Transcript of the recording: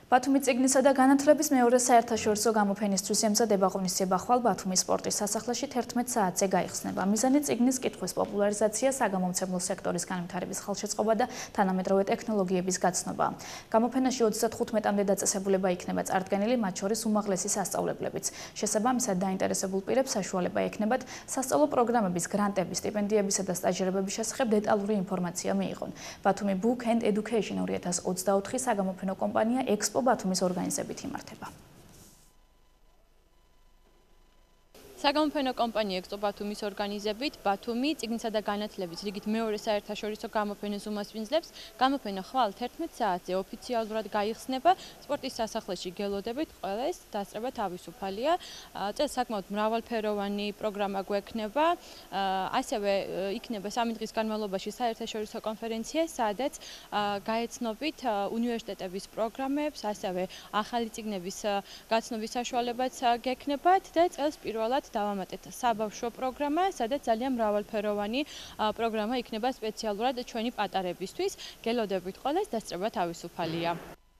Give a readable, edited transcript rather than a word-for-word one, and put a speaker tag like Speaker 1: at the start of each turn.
Speaker 1: ბათუმი წიგნისა და განათლების მეორე საერთაშორისო გამოფენისთვის ემზადება ღონისძიება ხვალ ბათუმის სპორტის სასახლეში 11 საათზე გაიხსნება. მიზანი წიგნის კითხვის პოპულარიზაცია, საგამომცემლო სექტორის განვითარების ხელშეწყობა და თანამედროვე ტექნოლოგიების გაცნობა. გამოფენაში 35-მდე დაწესებულება იქნება წარდგენილი, მათ შორის უმაღლესი სასწავლებლებიც. შესაბამისად, დაინტერესებულ პირებს საშუალება ექნებათ სასწავლო პროგრამების, გრანტების, სტიპენდიებისა და სტაჟირებების შესახებ დეტალური ინფორმაცია მიიღონ. ბათუმი Book and Education 2024 საგამოფენო კომპანია ბათუმის ორგანიზებით იმართება.
Speaker 2: საგამოფენო კომპანია ექსპო ბათუმის ორგანიზებით ბათუმი წიგნისა და განათლების რიგით მეორე საერთაშორისო გამოფენას უმასპინძლებს. გამოფენა ხვალ 11 საათზე ოფიციალურად გაიხსნება. სპორტის სასახლეში გელოდებით, ყველას დასწრება თავისუფალია. წელს საკმაოდ მრავალფეროვანი პროგრამა გვექნება. ასევე იქნება 3 დღის განმავლობაში საერთაშორისო კონფერენცია, სადაც გაეცნობით უნივერსიტეტების პროგრამებს, ასევე ახალი წიგნების გაცნობის საშუალებაც გექნებათ და წელს პირველად დავამატეთ საბავშვო პროგრამა, სადაც ძალიან მრავალფეროვანი პროგრამა იქნება სპეციალურად ჩვენი პატარებისთვის. გელოდებით ყველას დასწრება თავისუფალია.